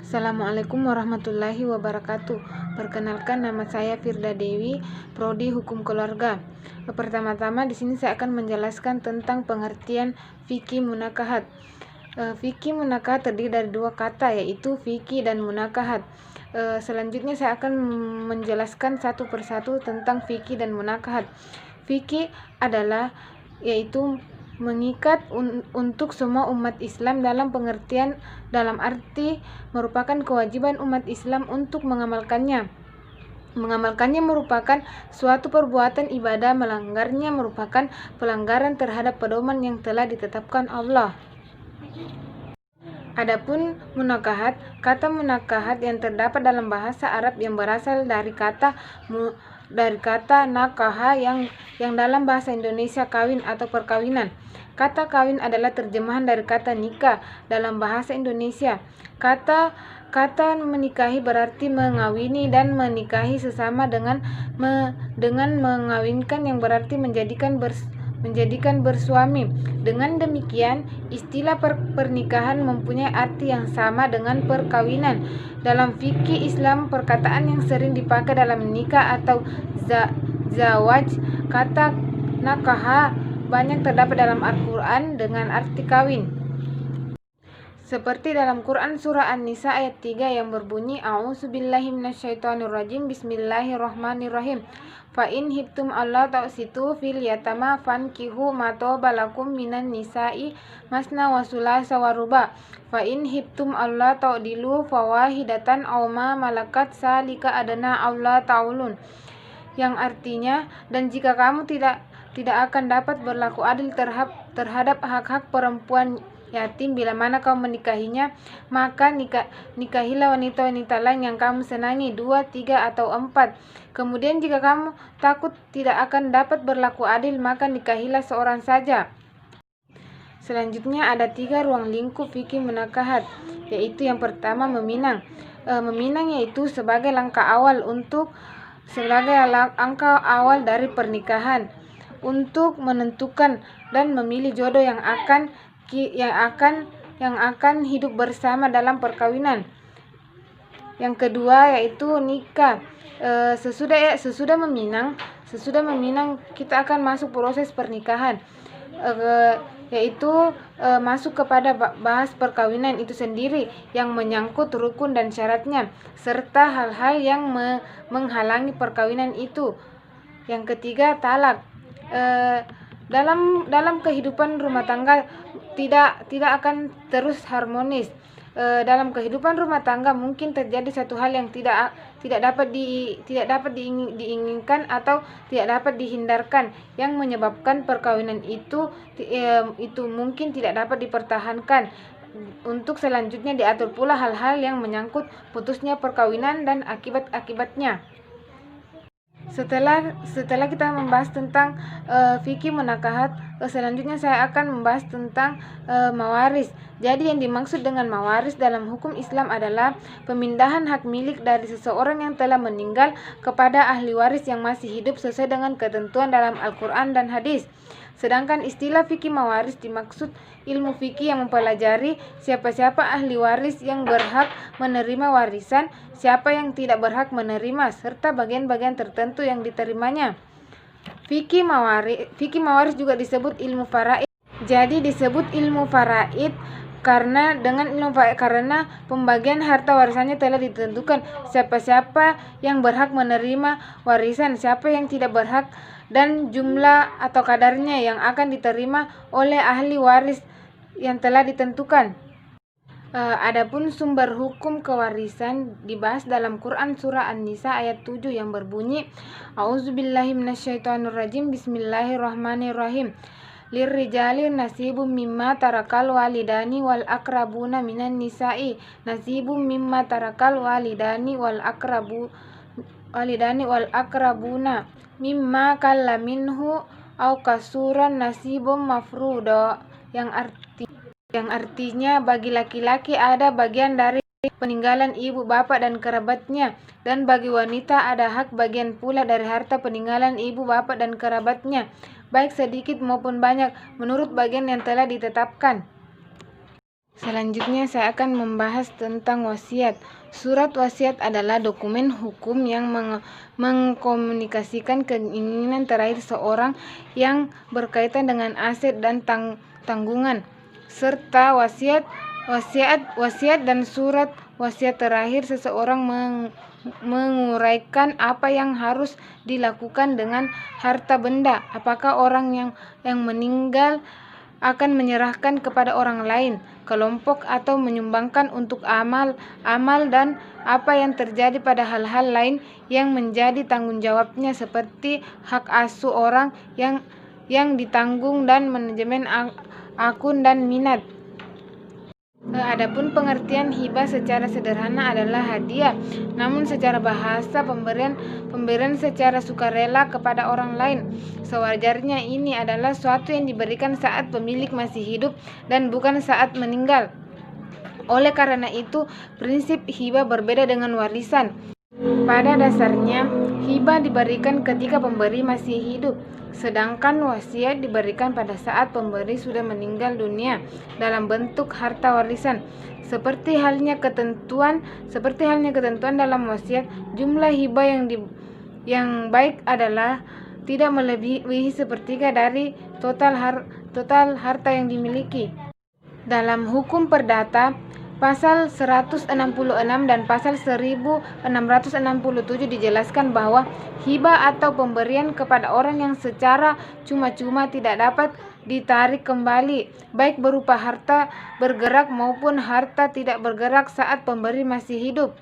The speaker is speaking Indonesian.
Assalamualaikum warahmatullahi wabarakatuh. Perkenalkan, nama saya Firda Dewi, Prodi Hukum Keluarga. Pertama-tama di sini saya akan menjelaskan tentang pengertian fikih munakahat. Fikih munakahat terdiri dari dua kata, yaitu fikih dan munakahat. Selanjutnya saya akan menjelaskan satu persatu tentang fikih dan munakahat. Fikih adalah yaitu mengikat untuk semua umat Islam dalam arti merupakan kewajiban umat Islam untuk mengamalkannya. Mengamalkannya merupakan suatu perbuatan ibadah, melanggarnya merupakan pelanggaran terhadap pedoman yang telah ditetapkan Allah. Adapun munakahat, kata munakahat yang terdapat dalam bahasa Arab yang berasal dari kata nakaha yang dalam bahasa Indonesia kawin atau perkawinan. Kata kawin adalah terjemahan dari kata nikah dalam bahasa Indonesia. Kata menikahi berarti mengawini, dan menikahi sesama dengan mengawinkan yang berarti menjadikan bersuami. Dengan demikian, istilah pernikahan mempunyai arti yang sama dengan perkawinan. Dalam fikih Islam, perkataan yang sering dipakai dalam nikah atau zawaj, kata nakaha, banyak terdapat dalam Al-Quran dengan arti kawin. Seperti dalam Quran surah An-Nisa ayat 3 yang berbunyi, A'udzubillahi minasyaitonirrajim, Bismillahirrahmanirrahim. Fa in hibtum alla ta'situ fil yatama fankihu ma taba lakum minan nisa'i masna wa sulasa wa ruba. Fa in hibtum alla ta'dilu fawahidatan aw ma malakat salika adana alla ta'ulun. Yang artinya, dan jika kamu tidak akan dapat berlaku adil terhadap hak-hak perempuan yatim bila mana kamu menikahinya, maka nikahilah wanita-wanita lain yang kamu senangi, 2, 3, atau 4. Kemudian jika kamu takut tidak akan dapat berlaku adil, maka nikahilah seorang saja. Selanjutnya ada 3 ruang lingkup fikih munakahat, yaitu yang pertama meminang. Meminang yaitu sebagai langkah awal dari pernikahan untuk menentukan dan memilih jodoh yang akan hidup bersama dalam perkawinan. Yang kedua yaitu nikah. Sesudah meminang kita akan masuk proses pernikahan, yaitu masuk kepada bahas perkawinan itu sendiri yang menyangkut rukun dan syaratnya serta hal-hal yang menghalangi perkawinan itu. Yang ketiga, talak. Dalam kehidupan rumah tangga tidak akan terus harmonis. Dalam kehidupan rumah tangga mungkin terjadi satu hal yang tidak dapat diinginkan atau tidak dapat dihindarkan, yang menyebabkan perkawinan itu mungkin tidak dapat dipertahankan. Untuk selanjutnya diatur pula hal-hal yang menyangkut putusnya perkawinan dan akibat-akibatnya. Setelah kita membahas tentang fikih munakahat, selanjutnya saya akan membahas tentang mawaris. Jadi yang dimaksud dengan mawaris dalam hukum Islam adalah pemindahan hak milik dari seseorang yang telah meninggal kepada ahli waris yang masih hidup sesuai dengan ketentuan dalam Al-Quran dan hadis. Sedangkan istilah fikih mawaris dimaksud ilmu fikih yang mempelajari siapa-siapa ahli waris yang berhak menerima warisan, siapa yang tidak berhak menerima, serta bagian-bagian tertentu yang diterimanya. Fikih mawaris juga disebut ilmu faraid. Jadi disebut ilmu faraid karena pembagian harta warisannya telah ditentukan, siapa-siapa yang berhak menerima warisan, siapa yang tidak berhak, dan jumlah atau kadarnya yang akan diterima oleh ahli waris yang telah ditentukan. Adapun sumber hukum kewarisan dibahas dalam Quran surah An-Nisa ayat 7 yang berbunyi, A'udzubillahi minasyaitonirrajim, Bismillahirrahmanirrahim. Lirrijali nasibum mimma tarakal walidani wal akrabuna minan nisa'i nasibum mimma tarakal walidani wal akrabuna mimma kalla minhu au kasuran nasibum mafrudo, yang artinya bagi laki-laki ada bagian dari peninggalan ibu bapak dan kerabatnya, dan bagi wanita ada hak bagian pula dari harta peninggalan ibu bapak dan kerabatnya, baik sedikit maupun banyak, menurut bagian yang telah ditetapkan. Selanjutnya saya akan membahas tentang wasiat. Surat wasiat adalah dokumen hukum yang mengkomunikasikan keinginan terakhir seorang yang berkaitan dengan aset dan tanggungan, serta wasiat dan surat wasiat terakhir seseorang menguraikan apa yang harus dilakukan dengan harta benda. Apakah orang yang meninggal akan menyerahkan kepada orang lain, kelompok, atau menyumbangkan untuk amal dan apa yang terjadi pada hal-hal lain yang menjadi tanggung jawabnya seperti hak asuh orang yang ditanggung dan manajemen akun dan minat. Adapun pengertian hibah secara sederhana adalah hadiah, namun secara bahasa pemberian secara sukarela kepada orang lain. Sewajarnya ini adalah suatu yang diberikan saat pemilik masih hidup dan bukan saat meninggal. Oleh karena itu, prinsip hibah berbeda dengan warisan. Pada dasarnya, hibah diberikan ketika pemberi masih hidup, sedangkan wasiat diberikan pada saat pemberi sudah meninggal dunia dalam bentuk harta warisan. Seperti halnya ketentuan dalam wasiat, jumlah hibah yang baik adalah tidak melebihi sepertiga dari total harta yang dimiliki. Dalam hukum perdata, Pasal 166 dan Pasal 1667 dijelaskan bahwa hibah atau pemberian kepada orang yang secara cuma-cuma tidak dapat ditarik kembali, baik berupa harta bergerak maupun harta tidak bergerak saat pemberi masih hidup.